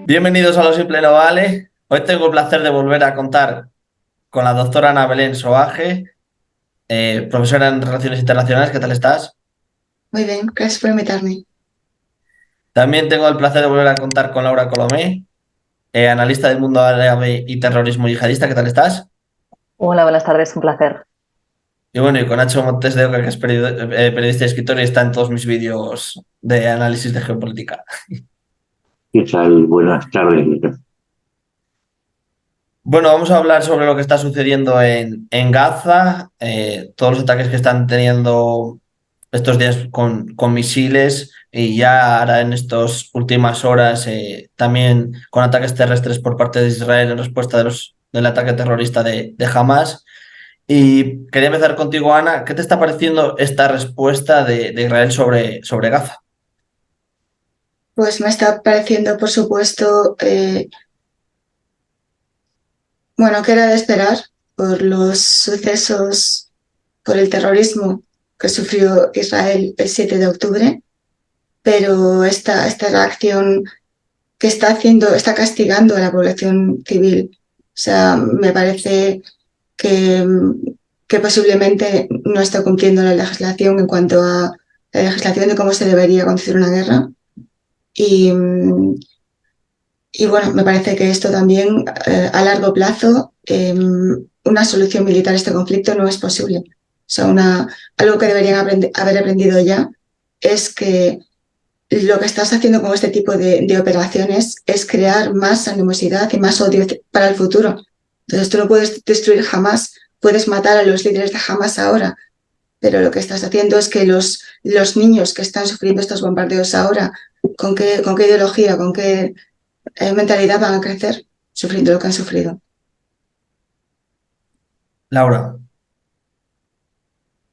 Bienvenidos a Lo Simple No Vale. Hoy tengo el placer de volver a contar con la doctora Ana Belén Soaje, profesora en Relaciones Internacionales. ¿Qué tal estás? Muy bien, gracias por invitarme. También tengo el placer de volver a contar con Laura Colomé, analista del mundo árabe y terrorismo yihadista. ¿Qué tal estás? Hola, buenas tardes, un placer. Y bueno, y con Nacho Montes de Oca, que es periodista y escritor y está en todos mis vídeos de análisis de geopolítica. ¿Qué tal? Buenas tardes, Lucas. Bueno, vamos a hablar sobre lo que está sucediendo en Gaza, todos los ataques que están teniendo estos días con misiles y ya ahora en estas últimas horas también con ataques terrestres por parte de Israel en respuesta del ataque terrorista de Hamas. Y quería empezar contigo, Ana. ¿Qué te está pareciendo esta respuesta de Israel sobre Gaza? Pues me está pareciendo, por supuesto, bueno, que era de esperar por los sucesos, por el terrorismo que sufrió Israel el 7 de octubre, pero esta reacción que está haciendo, está castigando a la población civil. O sea, me parece que, que posiblemente no está cumpliendo la legislación en cuanto a la legislación de cómo se debería conducir una guerra. Y, y bueno, me parece que esto también a largo plazo, una solución militar a este conflicto no es posible. O sea, algo que deberían haber aprendido ya es que lo que estás haciendo con este tipo de operaciones es crear más animosidad y más odio para el futuro. Entonces tú no puedes destruir jamás, puedes matar a los líderes de Hamas ahora, pero lo que estás haciendo es que los niños que están sufriendo estos bombardeos ahora, con qué ideología, con qué mentalidad van a crecer sufriendo lo que han sufrido? Laura.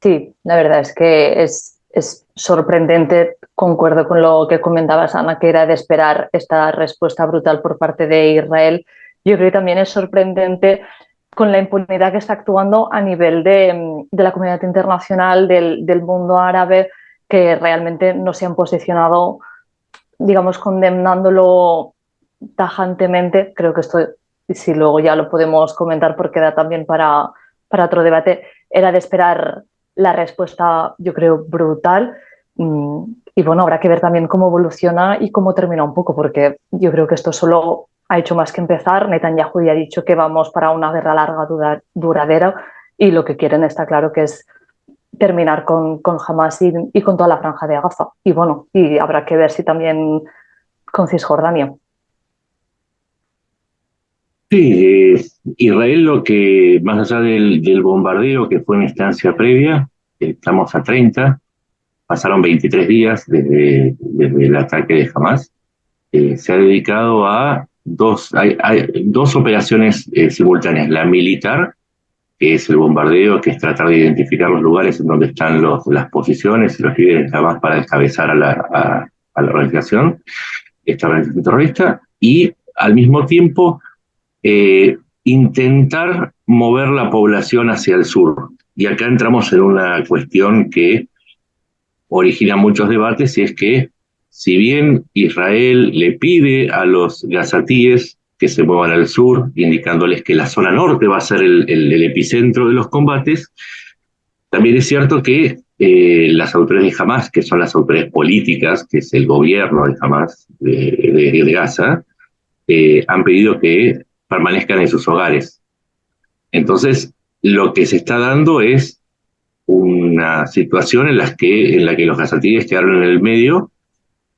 Sí, la verdad es que es sorprendente, concuerdo con lo que comentabas, Ana, que era de esperar esta respuesta brutal por parte de Israel. Yo creo que también es sorprendente con la impunidad que está actuando a nivel de la comunidad internacional, del mundo árabe, que realmente no se han posicionado, digamos, condenándolo tajantemente. Creo que esto, si luego ya lo podemos comentar porque da también para otro debate, era de esperar la respuesta, yo creo, brutal. Y bueno, habrá que ver también cómo evoluciona y cómo termina un poco, porque yo creo que esto solo ha hecho más que empezar. Netanyahu ya ha dicho que vamos para una guerra larga, duradera, y lo que quieren está claro que es terminar con Hamas y con toda la franja de Gaza. Y bueno, y habrá que ver si también con Cisjordania. Sí, Israel lo que, más allá del bombardeo que fue una instancia previa, estamos a 30, pasaron 23 días desde el ataque de Hamas, se ha dedicado a hay dos operaciones simultáneas, la militar, que es el bombardeo, que es tratar de identificar los lugares en donde están las posiciones y los líderes de Hamas para descabezar a la organización, esta organización terrorista, y al mismo tiempo intentar mover la población hacia el sur. Y acá entramos en una cuestión que origina muchos debates, y es que si bien Israel le pide a los gazatíes que se muevan al sur, indicándoles que la zona norte va a ser el epicentro de los combates, también es cierto que las autoridades de Hamas, que son las autoridades políticas, que es el gobierno de Hamas de Gaza, han pedido que permanezcan en sus hogares. Entonces, lo que se está dando es una situación en la que los gazatíes quedaron en el medio,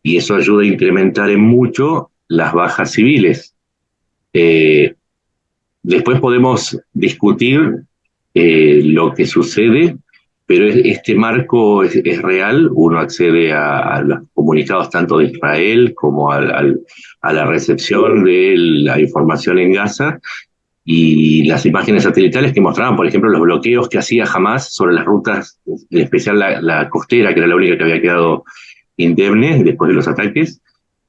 y eso ayuda a incrementar en mucho las bajas civiles. Eh, Después podemos discutir lo que sucede, pero este marco es real. Uno accede a los comunicados tanto de Israel como a la recepción de la información en Gaza, y las imágenes satelitales que mostraban, por ejemplo, los bloqueos que hacía Hamas sobre las rutas, en especial la costera, que era la única que había quedado indemne después de los ataques,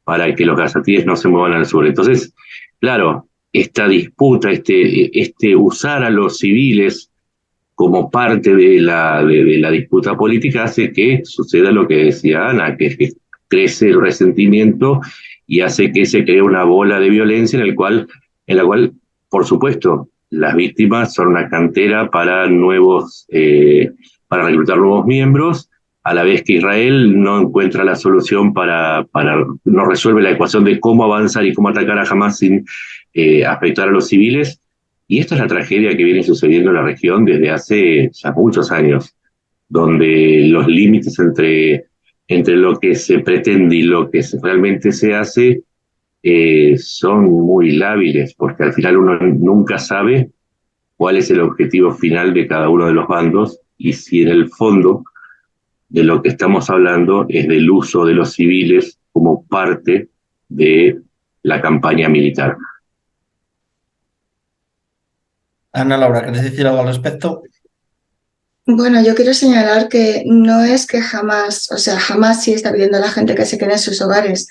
para que los gazatíes no se muevan al sur. Entonces, claro, esta disputa, este usar a los civiles como parte de la disputa política hace que suceda lo que decía Ana, que es que crece el resentimiento y hace que se cree una bola de violencia en la cual, por supuesto, las víctimas son una cantera para para reclutar nuevos miembros, a la vez que Israel no encuentra la solución no resuelve la ecuación de cómo avanzar y cómo atacar a Hamas sin afectar a los civiles. Y esta es la tragedia que viene sucediendo en la región desde hace ya muchos años, donde los límites entre lo que se pretende y lo que realmente se hace son muy lábiles, porque al final uno nunca sabe cuál es el objetivo final de cada uno de los bandos y si en el fondo de lo que estamos hablando es del uso de los civiles como parte de la campaña militar. Ana Laura, ¿querés decir algo al respecto? Bueno, yo quiero señalar que no es que jamás, o sea, jamás sí está pidiendo a la gente que se quede en sus hogares.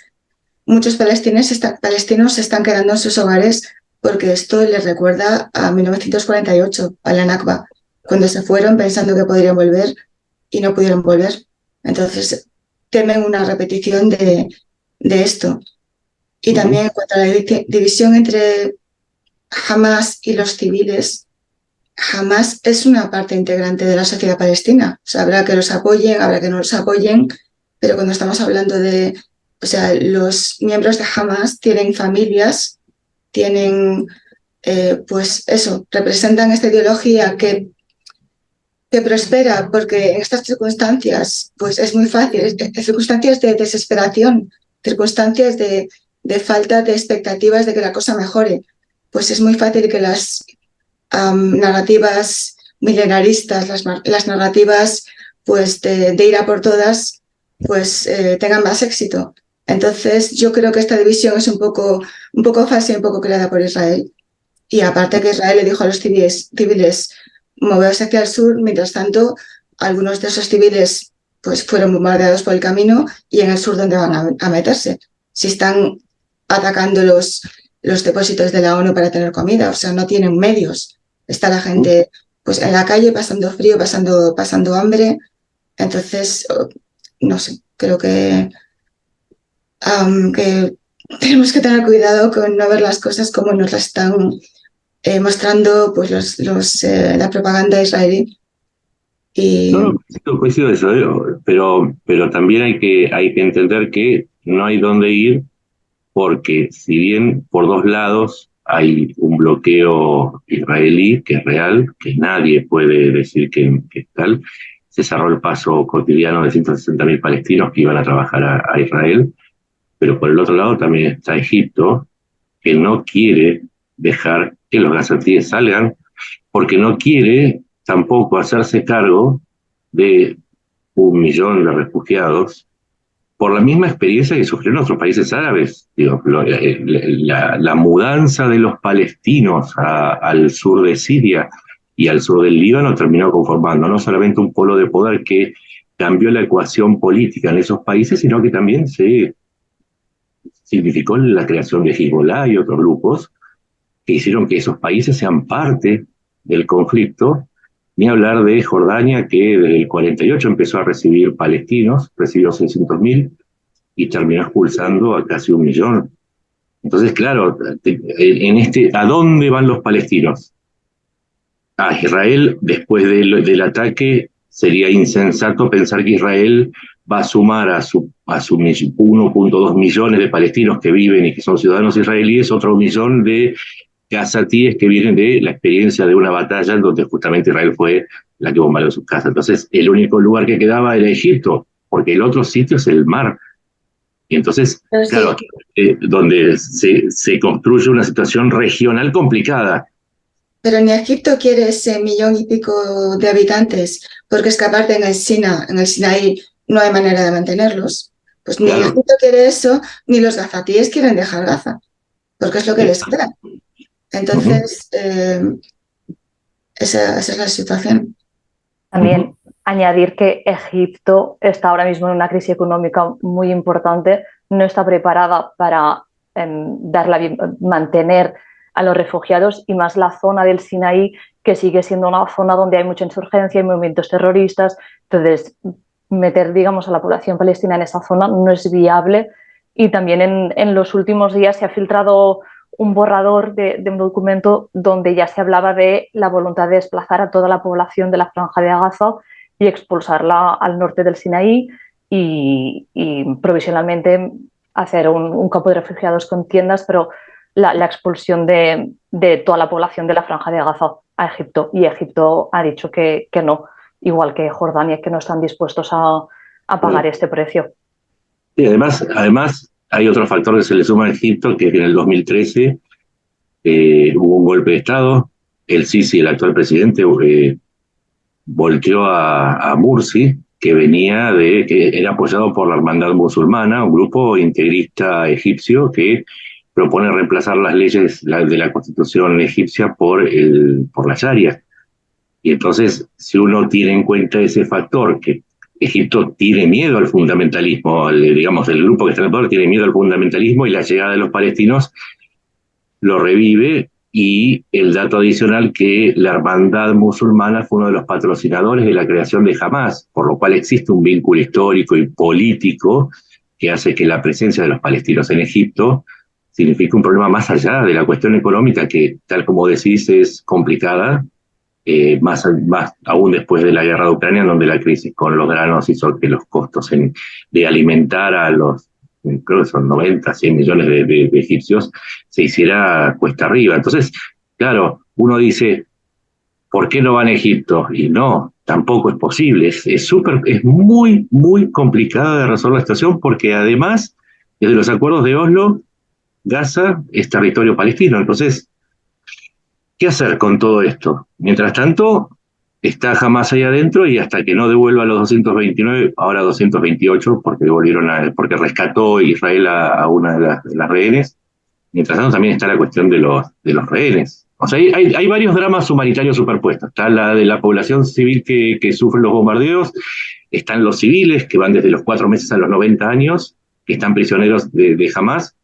Muchos palestinos se están quedando en sus hogares porque esto les recuerda a 1948, a la Nakba, cuando se fueron pensando que podrían volver y no pudieron volver. Entonces, temen una repetición de esto. Y también en cuanto a la división entre Hamas y los civiles, Hamas es una parte integrante de la sociedad palestina. O sea, habrá que los apoyen, habrá que no los apoyen, pero cuando estamos hablando de, o sea, los miembros de Hamas tienen familias, tienen, pues eso, representan esta ideología que prospera, porque en estas circunstancias, pues es muy fácil, circunstancias de desesperación, circunstancias de falta de expectativas de que la cosa mejore, pues es muy fácil que las narrativas milenaristas, las narrativas pues de ir a por todas, pues tengan más éxito. Entonces yo creo que esta división es un poco falsa y un poco creada por Israel. Y aparte que Israel le dijo a los civiles moverse hacia el sur, mientras tanto algunos de esos civiles pues fueron bombardeados por el camino y en el sur ¿dónde van a meterse? Si están atacando los depósitos de la ONU para tener comida, o sea, no tienen medios. Está la gente pues en la calle pasando frío, pasando hambre. Entonces, no sé, creo que tenemos que tener cuidado con no ver las cosas como nos las están mostrando pues la propaganda israelí. Y No, coincido en eso, pero también hay que entender que no hay dónde ir, porque si bien por dos lados hay un bloqueo israelí que es real, que nadie puede decir que es tal, se cerró el paso cotidiano de 160.000 palestinos que iban a trabajar a Israel, pero por el otro lado también está Egipto, que no quiere dejar que los gazatíes salgan, porque no quiere tampoco hacerse cargo de 1 millón de refugiados por la misma experiencia que sufrieron otros países árabes. Digo, la mudanza de los palestinos al sur de Siria y al sur del Líbano terminó conformando no solamente un polo de poder que cambió la ecuación política en esos países, sino que también se significó la creación de Hezbollah y otros grupos que hicieron que esos países sean parte del conflicto, ni hablar de Jordania, que desde el 48 empezó a recibir palestinos, recibió 600.000 y terminó expulsando a casi 1 millón. Entonces, claro, ¿a dónde van los palestinos? A Israel. Después del ataque, sería insensato pensar que Israel va a sumar a su 1.2 millones de palestinos que viven y que son ciudadanos israelíes, otro 1 millón de gazatíes que vienen de la experiencia de una batalla en donde justamente Israel fue la que bombardeó sus casas. Entonces, el único lugar que quedaba era Egipto, porque el otro sitio es el mar. Y entonces, sí, claro, donde se construye una situación regional complicada. Pero ni Egipto quiere ese 1.000.000 y pico de habitantes, porque es que aparte en el Sinaí no hay manera de mantenerlos. Pues ni claro. Egipto quiere eso, ni los gazatíes quieren dejar Gaza, porque es lo que les queda. Entonces, esa es la situación. También añadir que Egipto está ahora mismo en una crisis económica muy importante, no está preparada para mantener a los refugiados, y más la zona del Sinaí, que sigue siendo una zona donde hay mucha insurgencia y movimientos terroristas. Entonces, meter, digamos, a la población palestina en esa zona no es viable Y también en los últimos días se ha filtrado un borrador de un documento donde ya se hablaba de la voluntad de desplazar a toda la población de la Franja de Gaza y expulsarla al norte del Sinaí y provisionalmente hacer un campo de refugiados con tiendas, pero la expulsión de toda la población de la Franja de Gaza a Egipto. Y Egipto ha dicho que no, igual que Jordania, que no están dispuestos a pagar este precio. Sí, además hay otro factor que se le suma a Egipto, que en el 2013 hubo un golpe de Estado. El Sisi, el actual presidente, volteó a Morsi, que era apoyado por la Hermandad Musulmana, un grupo integrista egipcio que propone reemplazar las leyes de la constitución egipcia por la Sharia. Y entonces, si uno tiene en cuenta ese factor, que Egipto tiene miedo al fundamentalismo, digamos, el grupo que está en el poder tiene miedo al fundamentalismo, y la llegada de los palestinos lo revive. Y el dato adicional, que la Hermandad Musulmana fue uno de los patrocinadores de la creación de Hamás, por lo cual existe un vínculo histórico y político que hace que la presencia de los palestinos en Egipto signifique un problema más allá de la cuestión económica, que, tal como decís, es complicada, más aún después de la guerra de Ucrania, donde la crisis con los granos hizo que los costos de alimentar a los, creo que son 90, 100 millones de egipcios, se hiciera cuesta arriba. Entonces, claro, uno dice, ¿por qué no van a Egipto? Y no, tampoco es posible. Es muy, muy complicada de resolver la situación, porque además, desde los acuerdos de Oslo, Gaza es territorio palestino. Entonces, ¿qué hacer con todo esto? Mientras tanto, está Hamás ahí adentro, y hasta que no devuelva a los 229, ahora 228, porque rescató Israel a una de las rehenes. Mientras tanto, también está la cuestión de los rehenes. O sea, hay varios dramas humanitarios superpuestos. Está la de la población civil que sufre los bombardeos, están los civiles, que van desde los 4 meses a los 90 años, que están prisioneros de Hamás,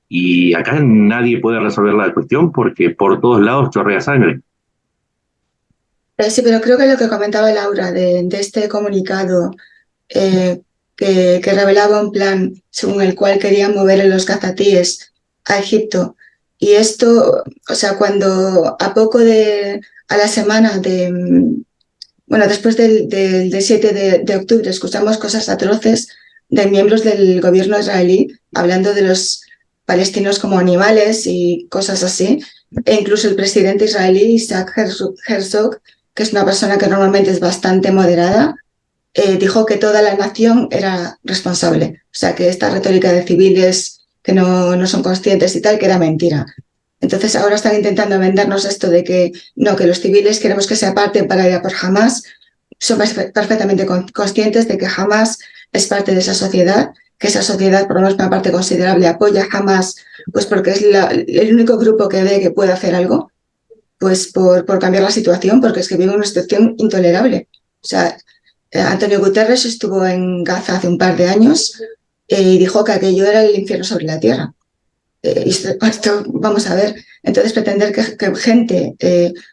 y acá nadie puede resolver la cuestión porque por todos lados chorrea sangre. Sí, pero creo que lo que comentaba Laura de este comunicado que revelaba un plan según el cual querían mover a los gazatíes a Egipto, y esto, o sea, cuando a la semana después del 7 de octubre escuchamos cosas atroces de miembros del gobierno israelí hablando de los palestinos como animales y cosas así, e incluso el presidente israelí Isaac Herzog, que es una persona que normalmente es bastante moderada, dijo que toda la nación era responsable. O sea, que esta retórica de civiles que no son conscientes y tal, que era mentira. Entonces ahora están intentando vendernos esto de que no, que los civiles queremos que se aparten para ir a por Hamás. Son perfectamente conscientes de que Hamás es parte de esa sociedad, que esa sociedad, por lo menos una parte considerable, apoya a Hamás, pues porque es el único grupo que ve que puede hacer algo, pues por cambiar la situación, porque es que vive una situación intolerable. O sea, Antonio Guterres estuvo en Gaza hace un par de años y dijo que aquello era el infierno sobre la tierra. Esto, vamos a ver, entonces pretender que gente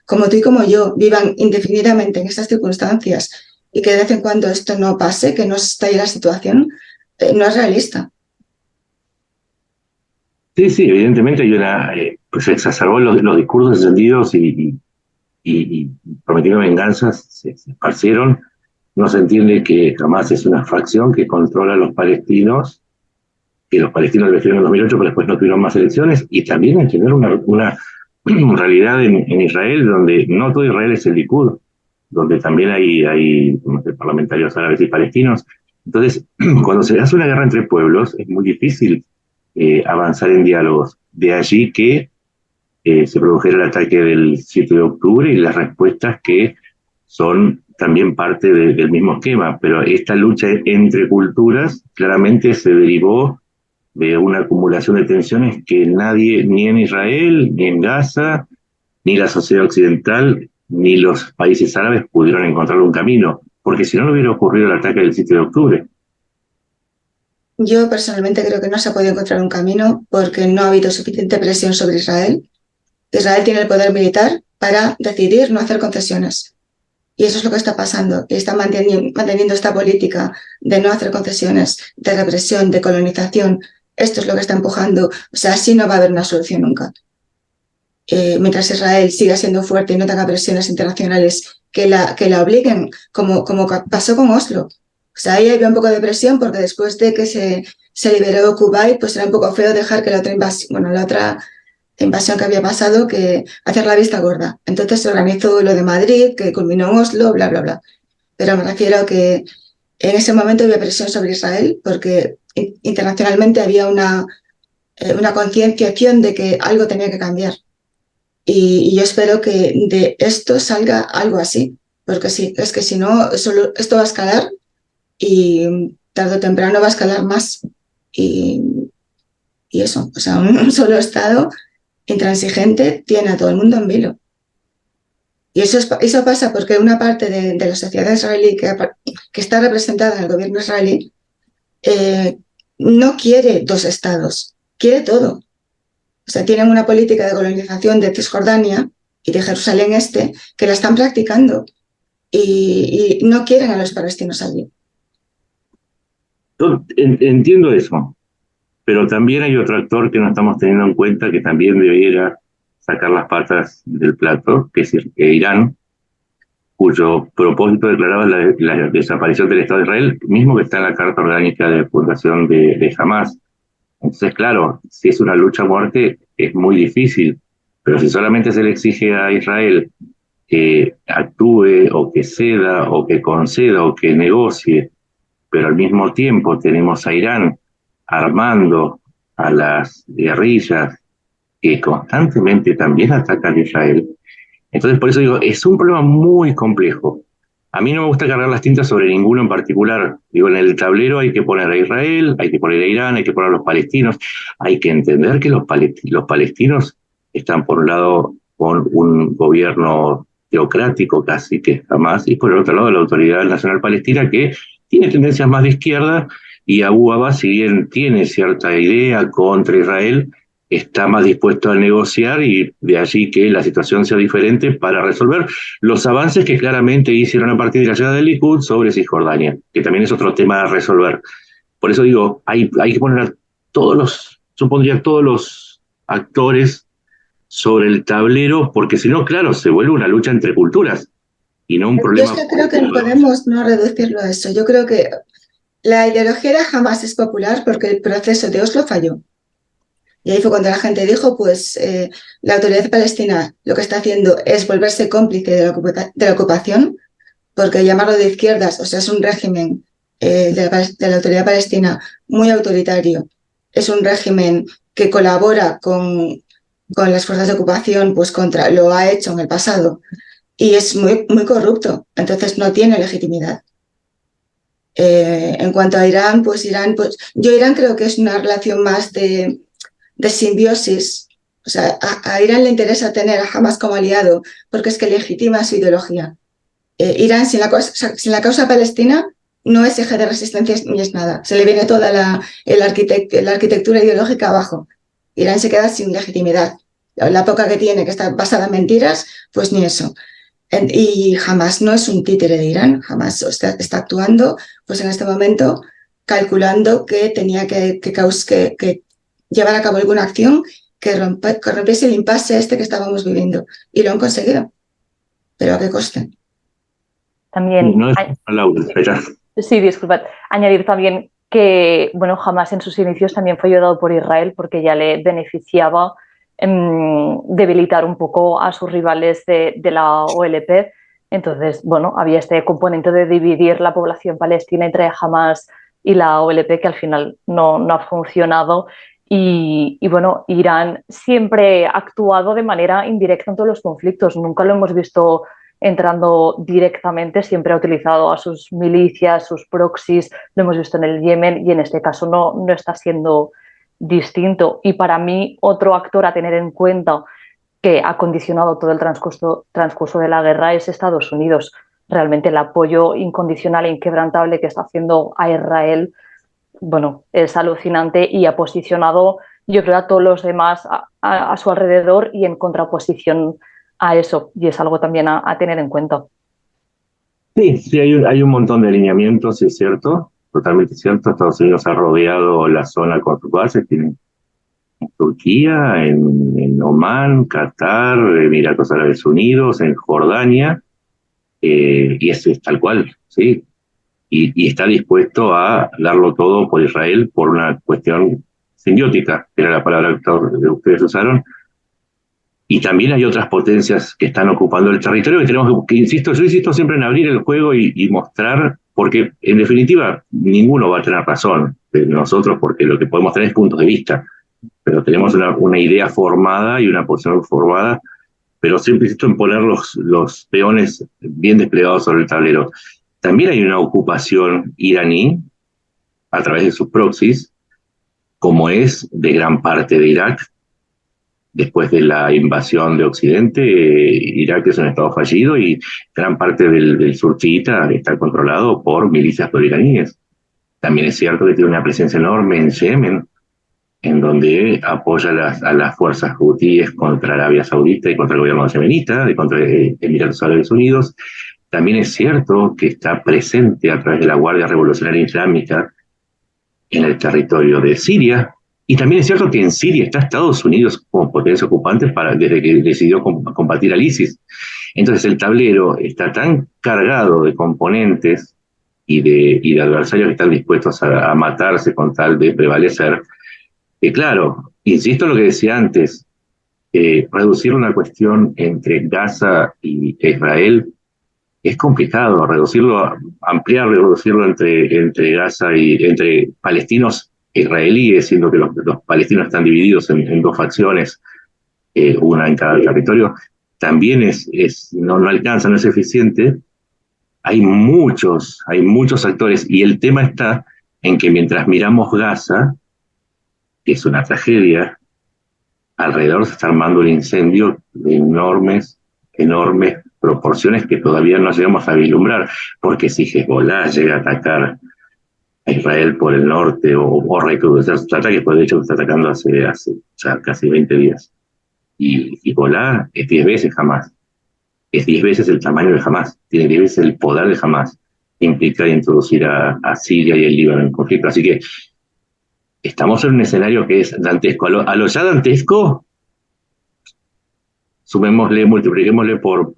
como tú y como yo vivan indefinidamente en estas circunstancias y que de vez en cuando esto no pase, que no estalle la situación, no es realista. Sí, evidentemente hay pues se exacerbó los discursos encendidos y prometiendo venganzas, se esparcieron. No se entiende que Hamás es una fracción que controla a los palestinos, que los palestinos eligieron en 2008, pero después no tuvieron más elecciones, y también hay que ver una realidad en Israel, donde no todo Israel es el Likud, donde también hay parlamentarios árabes y palestinos. Entonces, cuando se hace una guerra entre pueblos, es muy difícil avanzar en diálogos. De allí que se produjera el ataque del 7 de octubre y las respuestas que son también parte del mismo esquema. Pero esta lucha entre culturas claramente se derivó de una acumulación de tensiones que nadie, ni en Israel, ni en Gaza, ni la sociedad occidental, ni los países árabes pudieron encontrar un camino, porque si no, no hubiera ocurrido el ataque del 7 de octubre. Yo personalmente creo que no se ha podido encontrar un camino porque no ha habido suficiente presión sobre Israel. Israel tiene el poder militar para decidir no hacer concesiones. Y eso es lo que está pasando. Y está manteniendo esta política de no hacer concesiones, de represión, de colonización esto es lo que está empujando, o sea, así no va a haber una solución nunca. Mientras Israel siga siendo fuerte y no tenga presiones internacionales que la obliguen, como pasó con Oslo. O sea, ahí había un poco de presión porque después de que se liberó Kuwait, pues era un poco feo dejar que la otra invasión que había pasado, que hacer la vista gorda. Entonces se organizó lo de Madrid, que culminó en Oslo, bla, bla, bla. Pero me refiero a que en ese momento había presión sobre Israel porque internacionalmente había una concienciación de que algo tenía que cambiar. Y yo espero que de esto salga algo así, porque sí, es que si no, esto va a escalar y tarde o temprano va a escalar más. Y eso, o sea, un solo Estado intransigente tiene a todo el mundo en vilo. Y eso pasa porque una parte de la sociedad israelí que está representada en el gobierno israelí no quiere dos estados, quiere todo. O sea, tienen una política de colonización de Cisjordania y de Jerusalén Este que la están practicando y no quieren a los palestinos allí. Yo entiendo eso, pero también hay otro actor que no estamos teniendo en cuenta que también debiera sacar las patas del plato, que es Irán, cuyo propósito declaraba la desaparición del Estado de Israel, mismo que está en la Carta Orgánica de Fundación de Hamás. Entonces, claro, si es una lucha a muerte, es muy difícil, pero si solamente se le exige a Israel que actúe o que ceda o que conceda o que negocie, pero al mismo tiempo tenemos a Irán armando a las guerrillas que constantemente también atacan a Israel. Entonces, por eso digo, es un problema muy complejo. A mí no me gusta cargar las tintas sobre ninguno en particular. Digo, en el tablero hay que poner a Israel, hay que poner a Irán, hay que poner a los palestinos. Hay que entender que los palestinos están por un lado con un gobierno teocrático casi que jamás, y por el otro lado la Autoridad Nacional Palestina que tiene tendencias más de izquierda, y Abu Abbas, si bien tiene cierta idea contra Israel, está más dispuesto a negociar, y de allí que la situación sea diferente para resolver los avances que claramente hicieron a partir de la llegada del Likud sobre Cisjordania, que también es otro tema a resolver. Por eso digo, hay que poner a todos los actores sobre el tablero, porque si no, claro, se vuelve una lucha entre culturas y no un problema. Yo es que creo que no podemos no reducirlo a eso. Yo creo que la ideología jamás es popular porque el proceso de Oslo falló. Y ahí fue cuando la gente dijo, pues la autoridad palestina lo que está haciendo es volverse cómplice de la ocupación, porque llamarlo de izquierdas, o sea, es un régimen de la autoridad palestina muy autoritario, es un régimen que colabora con las fuerzas de ocupación, pues lo ha hecho en el pasado, y es muy, muy corrupto, entonces no tiene legitimidad. En cuanto a Irán, yo Irán creo que es una relación más de simbiosis. O sea, a Irán le interesa tener a Hamas como aliado porque es que legitima su ideología. Irán sin la causa palestina no es eje de resistencia ni es nada. Se le viene toda la arquitectura ideológica abajo. Irán se queda sin legitimidad. La poca que tiene, que está basada en mentiras, pues ni eso. Y Hamas no es un títere de Irán. Hamas está actuando, pues en este momento, calculando que tenía que llevar a cabo alguna acción que rompiese el impasse este que estábamos viviendo. Y lo han conseguido. ¿Pero a qué coste? También, no es Laura, sí, disculpad, añadir también que, bueno, Hamas en sus inicios también fue ayudado por Israel porque ya le beneficiaba debilitar un poco a sus rivales de la OLP. Entonces, bueno, había este componente de dividir la población palestina entre Hamas y la OLP que al final no ha funcionado. Y bueno, Irán siempre ha actuado de manera indirecta en todos los conflictos. Nunca lo hemos visto entrando directamente, siempre ha utilizado a sus milicias, sus proxies, lo hemos visto en el Yemen y en este caso no está siendo distinto. Y para mí, otro actor a tener en cuenta que ha condicionado todo el transcurso de la guerra es Estados Unidos. Realmente el apoyo incondicional e inquebrantable que está haciendo a Israel, bueno, es alucinante y ha posicionado, yo creo, a todos los demás a su alrededor y en contraposición a eso, y es algo también a tener en cuenta. Sí, hay un montón de alineamientos, es cierto. totalmente cierto. Estados Unidos ha rodeado la zona con sus bases, tiene en Turquía, en Omán, Qatar, Emiratos Árabes Unidos, en Jordania, y eso es tal cual, ¿sí? Y está dispuesto a darlo todo por Israel por una cuestión simbiótica, que era la palabra que ustedes usaron. Y también hay otras potencias que están ocupando el territorio que tenemos que yo insisto siempre en abrir el juego y mostrar, porque en definitiva ninguno va a tener razón de nosotros, porque lo que podemos tener es puntos de vista, pero tenemos una idea formada y una posición formada, pero siempre insisto en poner los peones bien desplegados sobre el tablero. También hay una ocupación iraní a través de sus proxies, como es de gran parte de Irak. Después de la invasión de Occidente, Irak es un estado fallido y gran parte del sur chiita está controlado por milicias proiraníes. También es cierto que tiene una presencia enorme en Yemen, en donde apoya a las fuerzas hutíes contra Arabia Saudita y contra el gobierno yemenita, y contra Emiratos Árabes Unidos. También es cierto que está presente a través de la Guardia Revolucionaria Islámica en el territorio de Siria. Y también es cierto que en Siria está Estados Unidos como potencia ocupante desde que decidió combatir al ISIS. Entonces el tablero está tan cargado de componentes y de adversarios que están dispuestos a matarse con tal de prevalecer, que claro, insisto en lo que decía antes, reducir una cuestión entre Gaza e Israel es complicado, ampliarlo y reducirlo entre Gaza y entre palestinos e israelíes, siendo que los palestinos están divididos en dos facciones, una en cada territorio, también no alcanza, no es eficiente. Hay muchos actores, y el tema está en que mientras miramos Gaza, que es una tragedia, alrededor se está armando un incendio de enormes proporciones que todavía no llegamos a vislumbrar, porque si Hezbollah llega a atacar a Israel por el norte o recrudecer sus ataques, pues de hecho está atacando hace ya casi 20 días, y Hezbollah es 10 veces Hamás, es 10 veces el tamaño de Hamás, tiene 10 veces el poder de Hamás, implica introducir a Siria y el Líbano en conflicto, así que estamos en un escenario que es dantesco. A lo ya dantesco, multipliquémosle por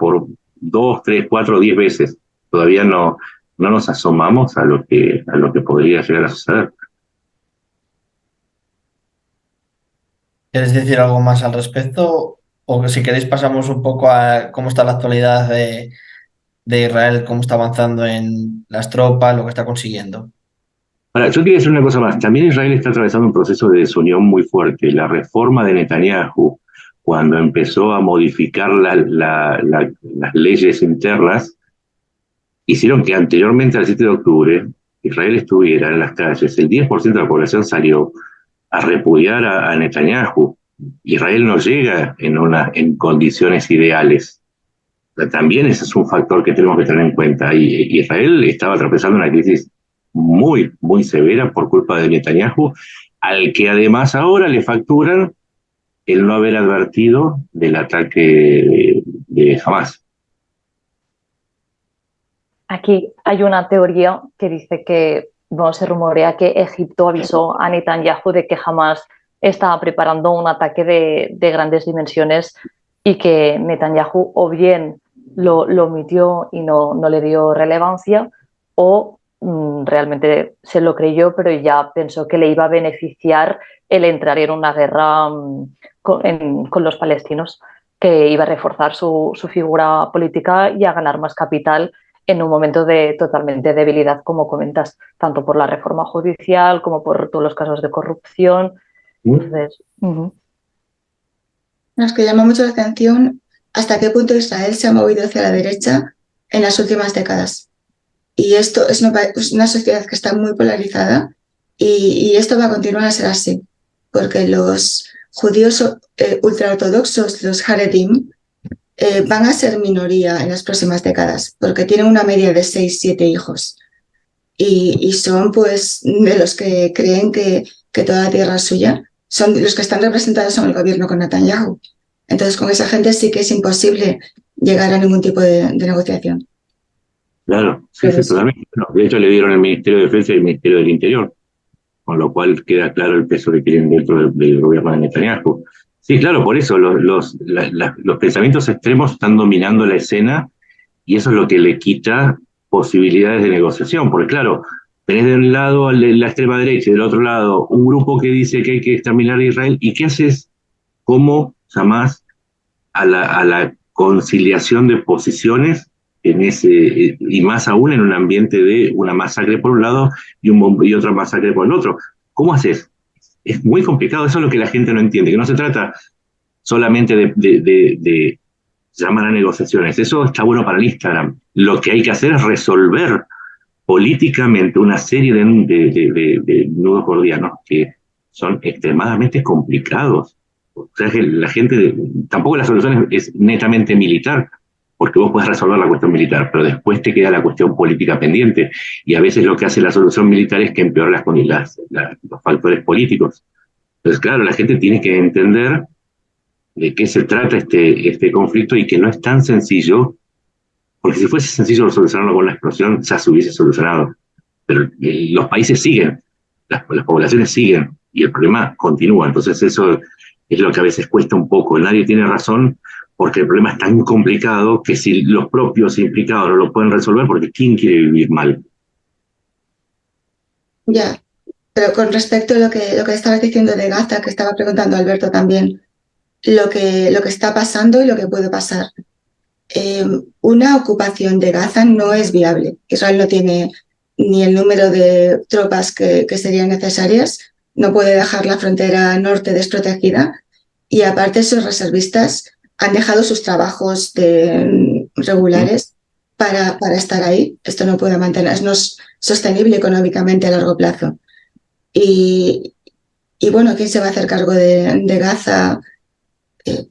2, 3, 4, 10 veces. Todavía no nos asomamos a lo que podría llegar a suceder. ¿Quieres decir algo más al respecto? O que si queréis pasamos un poco a cómo está la actualidad de Israel, cómo está avanzando en las tropas, lo que está consiguiendo. Ahora, yo quería decir una cosa más. También Israel está atravesando un proceso de desunión muy fuerte. La reforma de Netanyahu, cuando empezó a modificar las leyes internas, hicieron que anteriormente al 7 de octubre Israel estuviera en las calles. El 10% de la población salió a repudiar a Netanyahu. Israel no llega en condiciones ideales. También ese es un factor que tenemos que tener en cuenta. Y Israel estaba atravesando una crisis muy, muy severa por culpa de Netanyahu, al que además ahora le facturan el no haber advertido del ataque de Hamás. Aquí hay una teoría que dice que, bueno, se rumorea que Egipto avisó a Netanyahu de que Hamás estaba preparando un ataque de grandes dimensiones y que Netanyahu o bien lo omitió y no le dio relevancia, o realmente se lo creyó, pero ya pensó que le iba a beneficiar el entrar en una guerra con los palestinos, que iba a reforzar su figura política y a ganar más capital en un momento de totalmente debilidad, como comentas, tanto por la reforma judicial como por todos los casos de corrupción. Entonces, Nos que llama mucho la atención hasta qué punto Israel se ha movido hacia la derecha en las últimas décadas. Y esto es una sociedad que está muy polarizada y esto va a continuar a ser así, porque los judíos ultraortodoxos, los Haredim, van a ser minoría en las próximas décadas, porque tienen una media de 6, 7 hijos. Y son pues de los que creen que toda la tierra es suya, son los que están representados en el gobierno con Netanyahu. Entonces con esa gente sí que es imposible llegar a ningún tipo de negociación. Claro, sí, Pero sí, sí. totalmente. Bueno, de hecho, le dieron el Ministerio de Defensa y el Ministerio del Interior, con lo cual queda claro el peso que tienen dentro del gobierno de Netanyahu. Sí, claro, por eso los pensamientos extremos están dominando la escena y eso es lo que le quita posibilidades de negociación, porque claro, tenés de un lado la extrema derecha y del otro lado un grupo que dice que hay que exterminar a Israel, ¿y qué haces? ¿Cómo llamás a la conciliación de posiciones en ese, y más aún en un ambiente de una masacre por un lado y otra masacre por el otro? ¿Cómo haces? Es muy complicado, eso es lo que la gente no entiende, que no se trata solamente de llamar a negociaciones, eso está bueno para el Instagram. Lo que hay que hacer es resolver políticamente una serie de nudos gordianos que son extremadamente complicados. O sea, que la gente, tampoco la solución es netamente militar, porque vos podés resolver la cuestión militar, pero después te queda la cuestión política pendiente. Y a veces lo que hace la solución militar es que empeora los factores políticos. Entonces, claro, la gente tiene que entender de qué se trata este conflicto y que no es tan sencillo, porque si fuese sencillo solucionarlo con una explosión, ya se hubiese solucionado. Pero los países siguen, las poblaciones siguen y el problema continúa. Entonces eso es lo que a veces cuesta un poco. Nadie tiene razón porque el problema es tan complicado que si los propios implicados no lo pueden resolver, porque ¿quién quiere vivir mal? Ya, pero con respecto a lo que estabas diciendo de Gaza, que estaba preguntando Alberto también, lo que está pasando y lo que puede pasar. Una ocupación de Gaza no es viable. Israel no tiene ni el número de tropas que serían necesarias, no puede dejar la frontera norte desprotegida y aparte sus reservistas han dejado sus trabajos regulares para estar ahí. Esto no puede mantenerse, no es sostenible económicamente a largo plazo. Y, y bueno, ¿quién se va a hacer cargo de Gaza? Eh,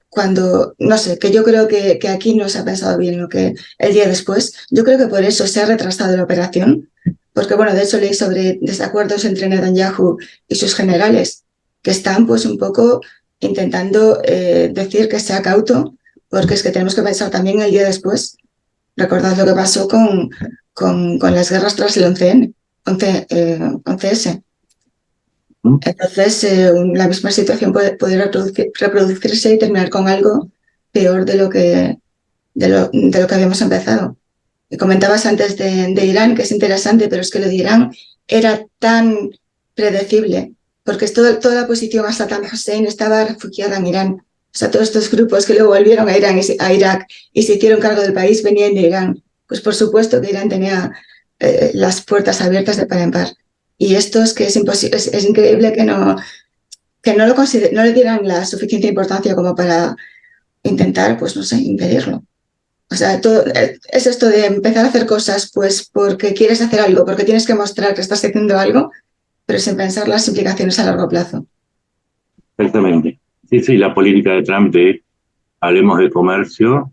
Cuando, no sé, que yo creo que aquí no se ha pensado bien lo que el día después. Yo creo que por eso se ha retrasado la operación, porque bueno, de hecho leí sobre desacuerdos entre Netanyahu y sus generales, que están pues un poco intentando decir que sea cauto, porque es que tenemos que pensar también el día después. Recordad lo que pasó con las guerras tras el 11N, 11S. Entonces, la misma situación puede reproducirse y terminar con algo peor de lo que habíamos empezado. Y comentabas antes de Irán, que es interesante, pero es que lo de Irán era tan predecible, porque toda la oposición a Saddam Hussein estaba refugiada en Irán. O sea, todos estos grupos que luego volvieron a Irak y se hicieron cargo del país venían de Irán. Pues por supuesto que Irán tenía las puertas abiertas de par en par. Y esto es que es imposible, es increíble que no le dieran la suficiente importancia como para intentar, pues no sé, impedirlo. O sea, es esto de empezar a hacer cosas pues porque quieres hacer algo, porque tienes que mostrar que estás haciendo algo, pero sin pensar las implicaciones a largo plazo. Exactamente. Sí, sí, la política de Trump de hablemos de comercio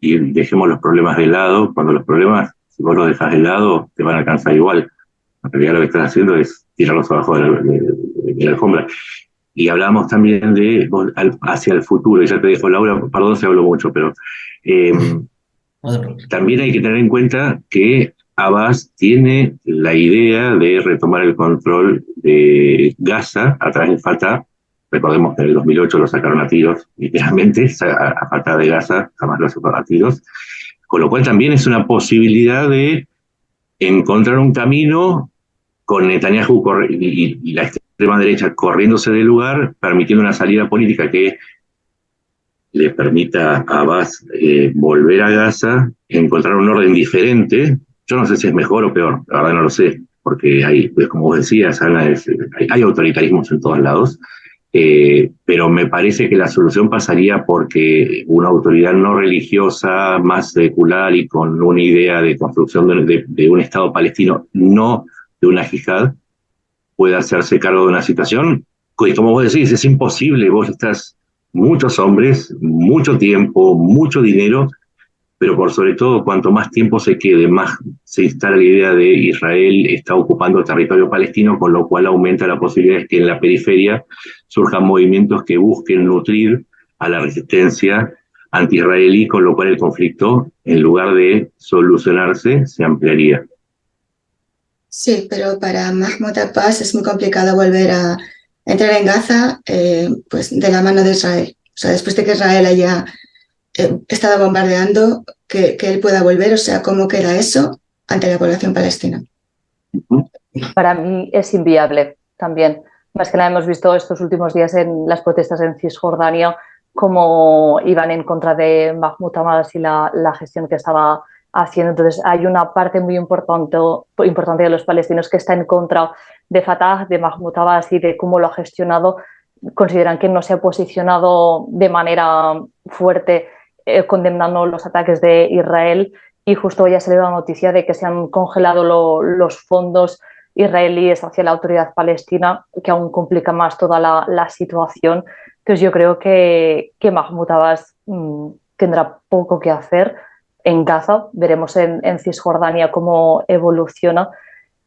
y dejemos los problemas de lado. Cuando los problemas, si vos los dejas de lado, te van a alcanzar igual. En realidad lo que están haciendo es tirarlos abajo de la alfombra. Y hablamos también de hacia el futuro. Y ya te dejo, Laura, perdón si hablo mucho, pero también hay que tener en cuenta que Abbas tiene la idea de retomar el control de Gaza a través de Fatah. Recordemos que en el 2008 lo sacaron a tiros, literalmente, a Fatah de Gaza, jamás lo sacaron a tiros. Con lo cual también es una posibilidad de encontrar un camino con Netanyahu y la extrema derecha corriéndose del lugar, permitiendo una salida política que le permita a Abbas volver a Gaza, encontrar un orden diferente. Yo no sé si es mejor o peor, la verdad no lo sé, porque hay, pues como vos decías, Ana, hay autoritarismos en todos lados, pero me parece que la solución pasaría porque una autoridad no religiosa, más secular y con una idea de construcción de un Estado palestino, no de una jihad, pueda hacerse cargo de una situación que, como vos decís, es imposible. Vos estás muchos hombres, mucho tiempo, mucho dinero, pero por sobre todo, cuanto más tiempo se quede, más se instala la idea de Israel está ocupando el territorio palestino, con lo cual aumenta la posibilidad de que en la periferia surjan movimientos que busquen nutrir a la resistencia anti-israelí, con lo cual el conflicto, en lugar de solucionarse, se ampliaría. Sí, pero para Mahmoud Abbas es muy complicado volver a entrar en Gaza pues de la mano de Israel. O sea, después de que Israel haya estado bombardeando, que él pueda volver, o sea, ¿cómo queda eso ante la población palestina? Para mí es inviable también. Más que nada hemos visto estos últimos días en las protestas en Cisjordania cómo iban en contra de Mahmoud Abbas y la gestión que estaba haciendo. Entonces hay una parte muy importante de los palestinos que está en contra de Fatah, de Mahmoud Abbas y de cómo lo ha gestionado. Consideran que no se ha posicionado de manera fuerte condenando los ataques de Israel, y justo hoy ha salido la noticia de que se han congelado los fondos israelíes hacia la autoridad palestina, que aún complica más toda la situación. Entonces yo creo que Mahmoud Abbas tendrá poco que hacer en Gaza. Veremos en Cisjordania cómo evoluciona.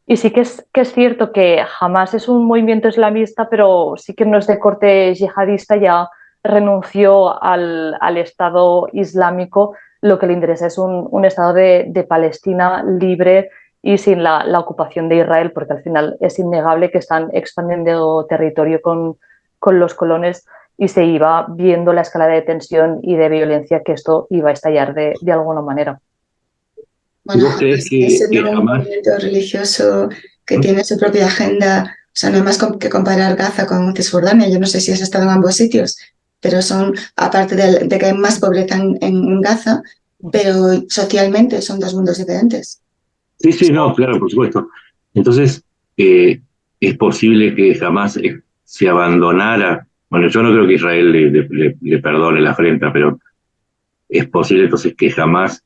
Y sí que es cierto que Hamas es un movimiento islamista, pero sí que no es de corte yihadista, ya renunció al Estado Islámico. Lo que le interesa es un Estado de Palestina libre y sin la ocupación de Israel, porque al final es innegable que están expandiendo territorio con los colones, y se iba viendo la escalada de tensión y de violencia que esto iba a estallar de alguna manera. Bueno, ¿Vos crees es que un jamás? movimiento religioso que tiene su propia agenda. O sea, no hay más que comparar Gaza con Cisjordania. Yo no sé si has estado en ambos sitios, pero son, aparte de que hay más pobreza en Gaza, pero socialmente son dos mundos diferentes. Sí, sí, no, claro, por supuesto. Entonces, es posible que jamás se abandonara. Bueno, yo no creo que Israel le perdone la afrenta, pero es posible entonces que jamás,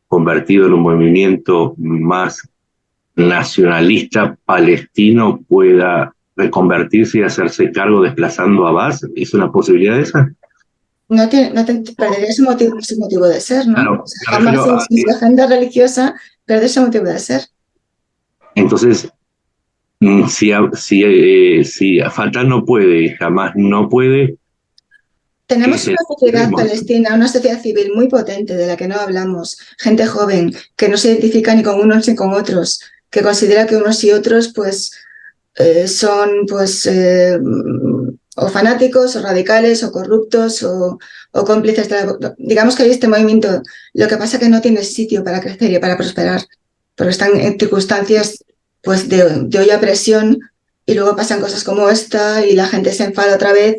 convertido en un movimiento más nacionalista palestino, pueda reconvertirse y hacerse cargo desplazando a Abbas. ¿Es una posibilidad esa? Perdería su motivo de ser, ¿no? O Claro, sea, me refiero jamás a en su agenda religiosa perder su motivo de ser. entonces, si Fatah no puede, jamás no puede, ¿qué Tenemos es el una sociedad extremo? palestina, una sociedad civil muy potente de la que no hablamos, gente joven que no se identifica ni con unos ni con otros, que considera que unos y otros pues son pues o fanáticos o radicales o corruptos o cómplices digamos que hay este movimiento. Lo que pasa es que no tiene sitio para crecer y para prosperar, porque están en circunstancias pues de olla a presión, y luego pasan cosas como esta y la gente se enfada otra vez,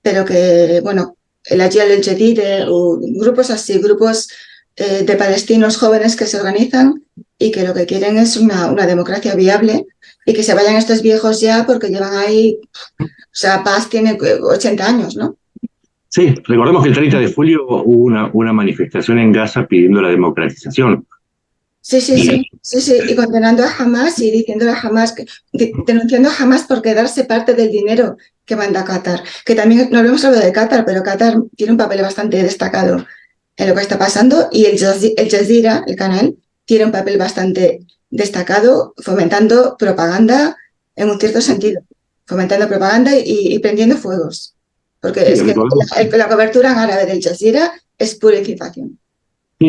pero que, bueno, el Ayal el Jedid o grupos así, grupos de palestinos jóvenes que se organizan y que lo que quieren es una democracia viable, y que se vayan estos viejos ya porque llevan ahí, o sea, Paz tiene 80 años, ¿no? Sí, recordemos que el 30 de julio hubo una manifestación en Gaza pidiendo la democratización. Sí, sí, sí, sí, sí, y condenando a Hamas y diciéndole a Hamas, denunciando a Hamas por quedarse parte del dinero que manda Qatar, que también no hemos hablado de Qatar, pero Qatar tiene un papel bastante destacado en lo que está pasando, y el Jazeera, el canal, tiene un papel bastante destacado fomentando propaganda en un cierto sentido, fomentando propaganda y prendiendo fuegos, porque Sí, es que la cobertura en árabe del Jazeera es pura incitación.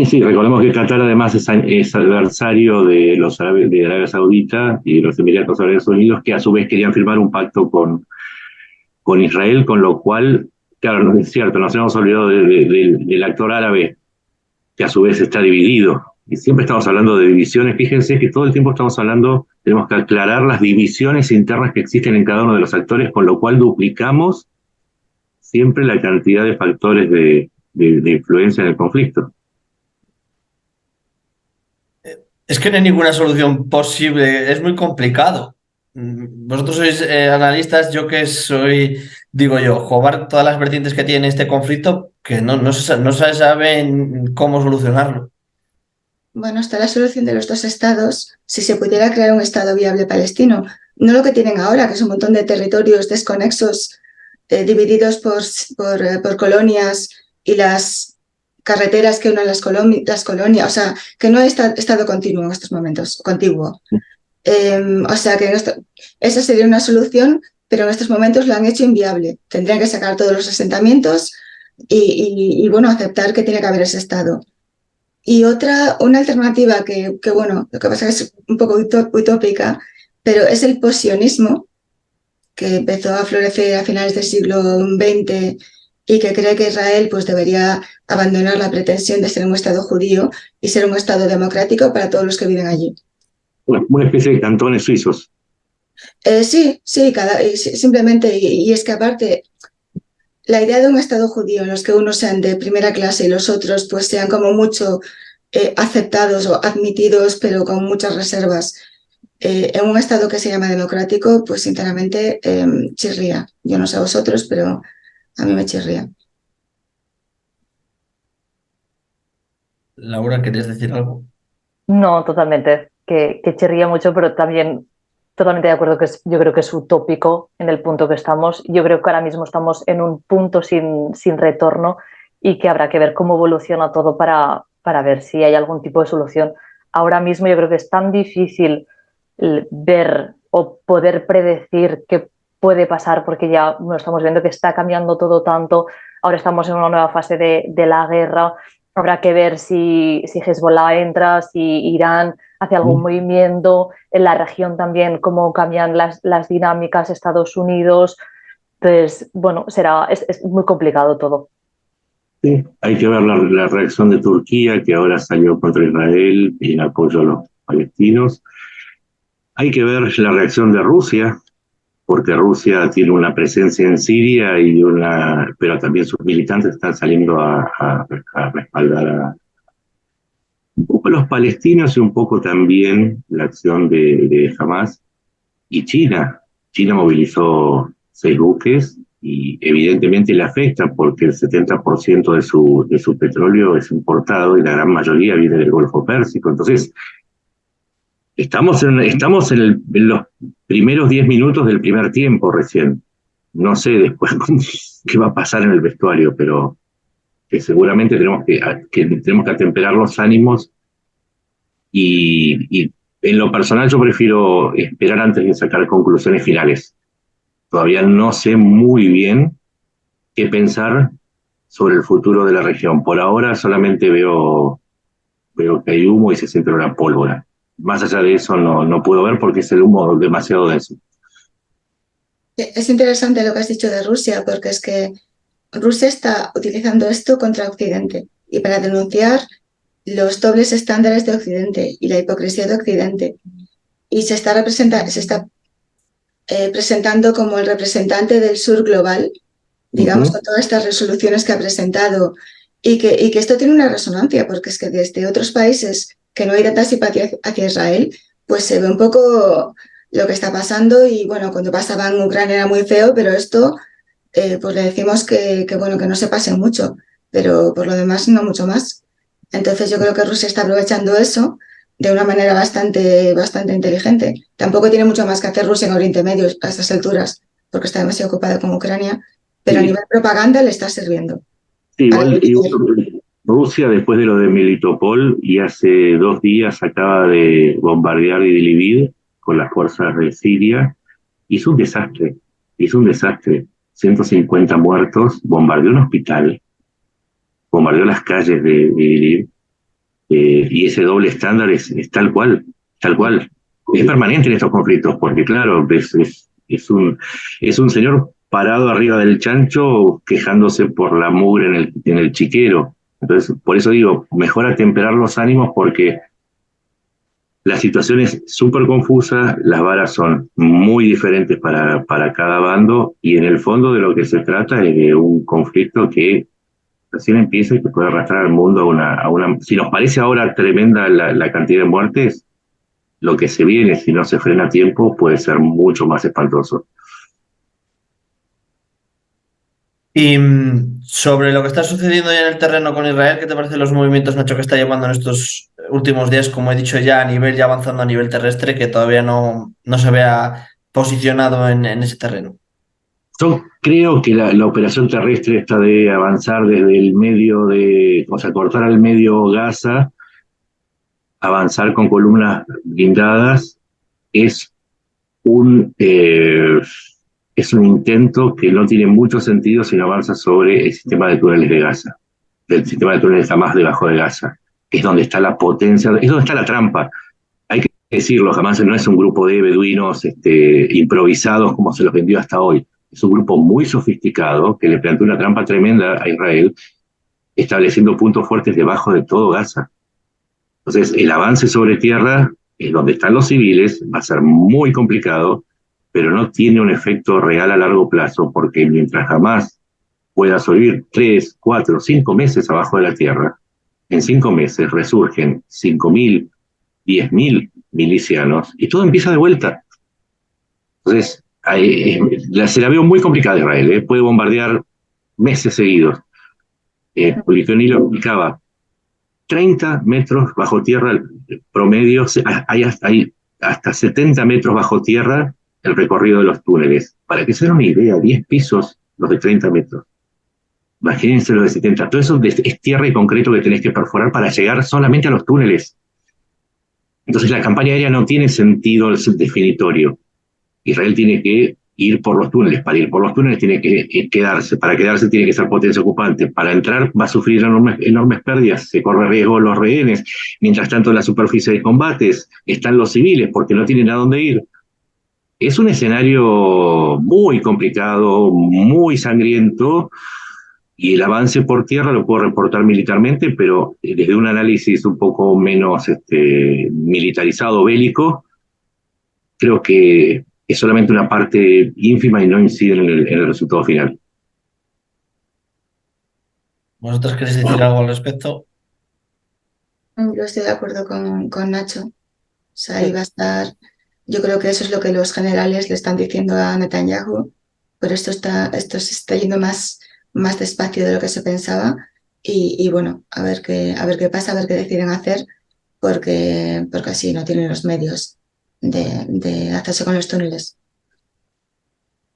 sí, recordemos que Qatar además es adversario de los árabes, de Arabia Saudita y de los Emiratos Árabes Unidos, que a su vez querían firmar un pacto con Israel, con lo cual, claro, no es cierto, nos hemos olvidado del actor árabe, que a su vez está dividido. Y siempre estamos hablando de divisiones. Fíjense que todo el tiempo estamos hablando, tenemos que aclarar las divisiones internas que existen en cada uno de los actores, con lo cual duplicamos siempre la cantidad de factores de influencia en el conflicto. Es que no hay ninguna solución posible, es muy complicado. Vosotros sois analistas, yo que soy, digo yo, jugar todas las vertientes que tiene este conflicto, que no se saben cómo solucionarlo. Bueno, está la solución de los dos estados si se pudiera crear un estado viable palestino. No lo que tienen ahora, que es un montón de territorios desconexos, divididos por colonias, y las carreteras que unen las colonias, o sea, que no hay estado continuo en estos momentos, contiguo. O sea que esa sería una solución, pero en estos momentos lo han hecho inviable. Tendrían que sacar todos los asentamientos, y, bueno, aceptar que tiene que haber ese Estado. Y una alternativa que, bueno, lo que pasa es que es un poco utópica, pero es el posionismo, que empezó a florecer a finales del siglo XX y que cree que Israel pues, debería abandonar la pretensión de ser un Estado judío y ser un Estado democrático para todos los que viven allí. Bueno, una especie de cantones suizos. Sí, sí, simplemente, y es que aparte, la idea de un Estado judío en los que unos sean de primera clase y los otros pues sean como mucho aceptados o admitidos, pero con muchas reservas, en un Estado que se llama democrático, pues sinceramente chirría. Yo no sé a vosotros, pero a mí me chirría. Laura, ¿querías decir algo? No, totalmente, que chirría mucho, pero también totalmente de acuerdo que yo creo que es utópico en el punto que estamos. Yo creo que ahora mismo estamos en un punto sin retorno y que habrá que ver cómo evoluciona todo para ver si hay algún tipo de solución. Ahora mismo yo creo que es tan difícil ver o poder predecir qué puede pasar porque ya bueno, estamos viendo que está cambiando todo tanto. Ahora estamos en una nueva fase de la guerra. Habrá que ver si Hezbollah entra, si Irán hace algún movimiento, en la región también, cómo cambian las dinámicas Estados Unidos. Entonces, bueno, es muy complicado todo. Sí, hay que ver la reacción de Turquía, que ahora salió contra Israel en apoyo a los palestinos. Hay que ver la reacción de Rusia, porque Rusia tiene una presencia en Siria pero también sus militantes están saliendo a respaldar un poco a los palestinos y un poco también la acción de Hamas y China. China movilizó 6 buques y evidentemente le afecta porque el 70% de su petróleo es importado y la gran mayoría viene del Golfo Pérsico. Entonces, estamos en los primeros 10 minutos del primer tiempo recién. No sé después qué va a pasar en el vestuario, pero que seguramente tenemos que atemperar los ánimos y en lo personal yo prefiero esperar antes de sacar conclusiones finales. Todavía no sé muy bien qué pensar sobre el futuro de la región. Por ahora solamente veo que hay humo y se siente una pólvora. Más allá de eso no puedo ver porque es el humo demasiado denso. Es interesante lo que has dicho de Rusia, porque es que Rusia está utilizando esto contra Occidente y para denunciar los dobles estándares de Occidente y la hipocresía de Occidente. Y se está presentando como el representante del sur global, digamos, con todas estas resoluciones que ha presentado y que esto tiene una resonancia, porque es que desde otros países que no hay tanta simpatía hacia Israel, pues se ve un poco lo que está pasando y bueno, cuando pasaba en Ucrania era muy feo, pero esto pues le decimos bueno, que no se pase mucho, pero por lo demás no mucho más. Entonces yo creo que Rusia está aprovechando eso de una manera bastante inteligente. Tampoco tiene mucho más que hacer Rusia en Oriente Medio a estas alturas, porque está demasiado ocupada con Ucrania, pero a Sí, nivel propaganda le está sirviendo. sí, Para igual Rusia después de lo de Melitopol y hace 2 días acaba de bombardear Idlib con las fuerzas de Siria. Hizo un desastre, hizo un desastre. 150 muertos, bombardeó un hospital, bombardeó las calles de Idlib, y ese doble estándar es tal cual, tal cual. Es permanente en estos conflictos, porque claro, es un señor parado arriba del chancho quejándose por la mugre en el chiquero. Entonces, por eso digo, mejor atemperar los ánimos porque la situación es súper confusa, las varas son muy diferentes para cada bando y en el fondo de lo que se trata es de un conflicto que recién empieza y que puede arrastrar al mundo a una. Si nos parece ahora tremenda la cantidad de muertes, lo que se viene, si no se frena a tiempo, puede ser mucho más espantoso. Y sobre lo que está sucediendo ya en el terreno con Israel, ¿qué te parecen los movimientos, Nacho, que está llevando en estos últimos días, como he dicho ya, ya avanzando a nivel terrestre, que todavía no se vea posicionado en ese terreno? Yo creo que la operación terrestre esta de avanzar desde el medio o sea, cortar al medio Gaza, avanzar con columnas blindadas, es un es un intento que no tiene mucho sentido si no avanza sobre el sistema de túneles de Gaza, el sistema de túneles Hamas debajo de Gaza, que es donde está la potencia, es donde está la trampa. Hay que decirlo, Hamas no es un grupo de beduinos improvisados como se los vendió hasta hoy. Es un grupo muy sofisticado que le planteó una trampa tremenda a Israel, estableciendo puntos fuertes debajo de todo Gaza. Entonces, el avance sobre tierra, donde están los civiles, va a ser muy complicado, pero no tiene un efecto real a largo plazo, porque mientras jamás pueda sobrevivir 3, 4, 5 meses abajo de la tierra, en 5 meses resurgen 5.000, 10.000 milicianos y todo empieza de vuelta. Entonces, se la veo muy complicada Israel, puede bombardear meses seguidos. Publicó publicaba 30 metros bajo tierra el promedio, hay hasta 70 metros bajo tierra el recorrido de los túneles. Para que se den una idea, 10 pisos los de 30 metros. Imagínense los de 70. Todo eso es tierra y concreto que tenés que perforar para llegar solamente a los túneles. Entonces la campaña aérea no tiene sentido definitorio. Israel tiene que ir por los túneles. Para ir por los túneles tiene que quedarse. Para quedarse tiene que ser potencia ocupante. Para entrar va a sufrir enormes pérdidas. Se corre riesgo los rehenes. Mientras tanto en la superficie de combates están los civiles porque no tienen a dónde ir. Es un escenario muy complicado, muy sangriento, y el avance por tierra lo puedo reportar militarmente, pero desde un análisis un poco menos militarizado, bélico, creo que es solamente una parte ínfima y no incide en el resultado final. ¿Vosotros queréis decir algo al respecto? Yo estoy de acuerdo con Nacho. O sea, ahí va a estar. Yo creo que eso es lo que los generales le están diciendo a Netanyahu, pero esto se está yendo más despacio de lo que se pensaba. Y bueno, a ver qué pasa, a ver qué deciden hacer, porque así no tienen los medios de hacerse con los túneles.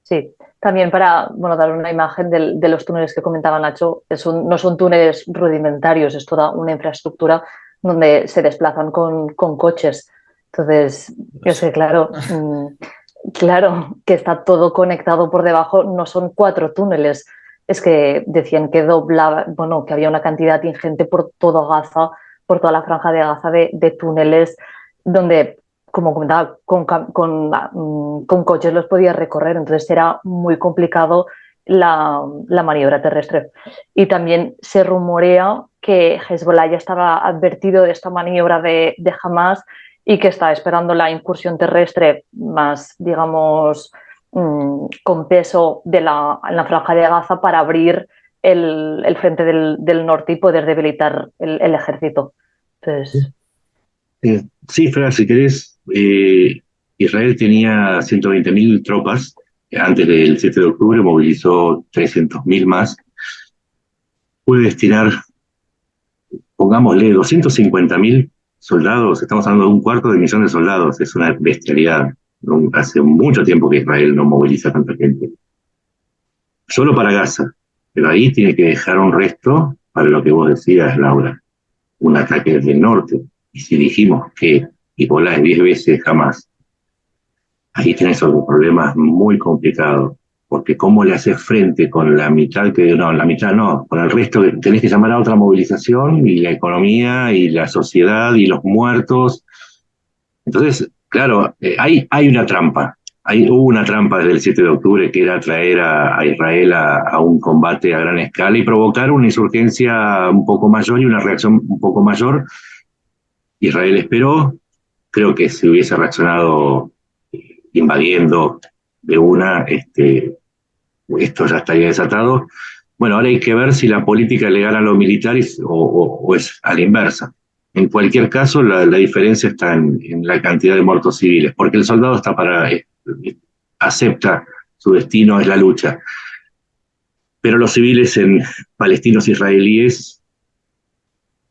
Sí, también para dar una imagen de los túneles que comentaba Nacho, no son túneles rudimentarios, es toda una infraestructura donde se desplazan con coches. Entonces, es que claro, que está todo conectado por debajo, no son 4 túneles. Es que decían que que había una cantidad ingente por todo Gaza, por toda la franja de Gaza de túneles donde, como comentaba, con coches los podía recorrer, entonces era muy complicado la maniobra terrestre. Y también se rumorea que Hezbollah ya estaba advertido de esta maniobra de Hamas y que está esperando la incursión terrestre más, digamos, con peso en la franja de Gaza para abrir el frente del norte y poder debilitar el ejército. Entonces, Cifras, si querés, Israel tenía 120.000 tropas, antes del 7 de octubre movilizó 300.000 más, puede destinar, pongámosle, 250.000 soldados, estamos hablando de 250.000 de soldados, es una bestialidad. Hace mucho tiempo que Israel no moviliza tanta gente. Solo para Gaza, pero ahí tiene que dejar un resto para lo que vos decías, Laura, un ataque desde el norte. Y si dijimos que Hezbollah es 10 veces Hamas, ahí tenés otros problemas muy complicados, porque cómo le haces frente con la mitad con el resto que tenés que llamar a otra movilización, y la economía, y la sociedad, y los muertos. Entonces, claro, hay una trampa. Hubo una trampa desde el 7 de octubre que era traer a Israel a un combate a gran escala y provocar una insurgencia un poco mayor y una reacción un poco mayor. Israel esperó, creo que si hubiese reaccionado invadiendo de una, esto ya estaría desatado. Bueno, ahora hay que ver si la política le gana a los militares o es a la inversa. En cualquier caso, la diferencia está en la cantidad de muertos civiles, porque el soldado está acepta su destino, es la lucha. Pero los civiles palestinos israelíes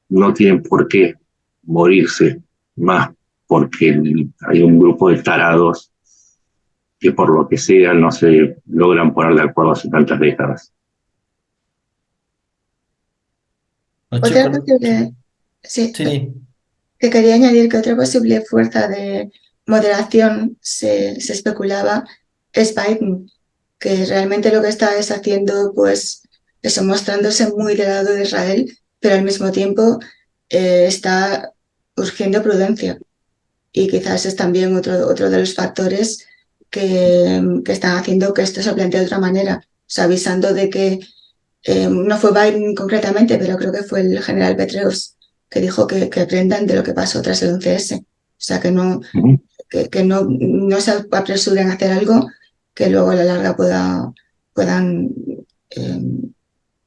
no tienen por qué morirse más, porque hay un grupo de tarados que por lo que sea no se logran poner de acuerdo hace tantas décadas. Otra posible, sí, Sí. que quería añadir que otra posible fuerza de moderación se especulaba es Biden, que realmente lo que está es haciendo, pues, eso, mostrándose muy del lado de Israel, pero al mismo tiempo está urgiendo prudencia. Y quizás es también otro de los factores que están haciendo que esto se plantee de otra manera, o sea, avisando de que no fue Biden concretamente, pero creo que fue el general Petraeus que dijo que aprendan de lo que pasó tras el 11S. O sea, que no se apresuren a hacer algo que luego a la larga puedan eh,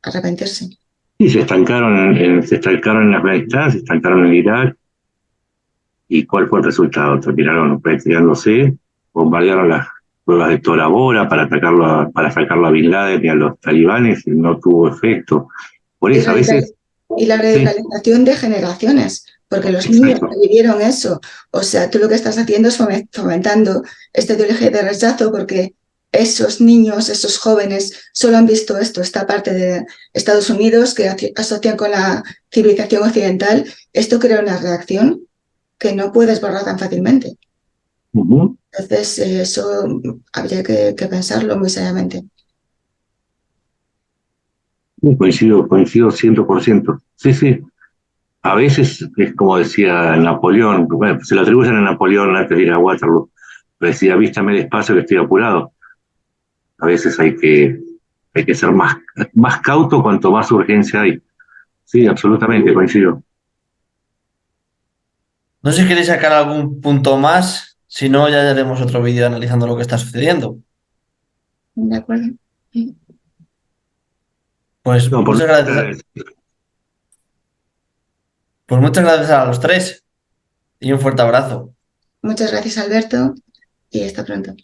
arrepentirse. Y se estancaron en Afganistán, se estancaron en Irak. ¿Y cuál fue el resultado? Terminaron retirándose, bombardearon las cuevas de Tora Bora para sacarlo a Bin Laden y a los talibanes, y no tuvo efecto. Por Y, eso a veces, y la sí, radicalización de generaciones, porque los niños exacto. que vivieron eso, o sea, tú lo que estás haciendo es fomentando esta ideología de rechazo porque esos niños, esos jóvenes, solo han visto esto, esta parte de Estados Unidos que asocian con la civilización occidental. Esto crea una reacción que no puedes borrar tan fácilmente. Ujú. Entonces, eso habría que pensarlo muy seriamente. Sí, coincido 100%. Sí, sí. A veces es como decía Napoleón, bueno, se lo atribuyen a Napoleón antes de ir a Waterloo, pero decía, vístame despacio que estoy apurado. A veces hay que ser más cauto cuanto más urgencia hay. Sí, absolutamente, coincido. No sé si queréis sacar algún punto más, si no, ya haremos otro vídeo analizando lo que está sucediendo. ¿De acuerdo? Sí. Pues No, por muchas gracias, pues muchas gracias a los tres y un fuerte abrazo. Muchas gracias, Alberto, y hasta pronto.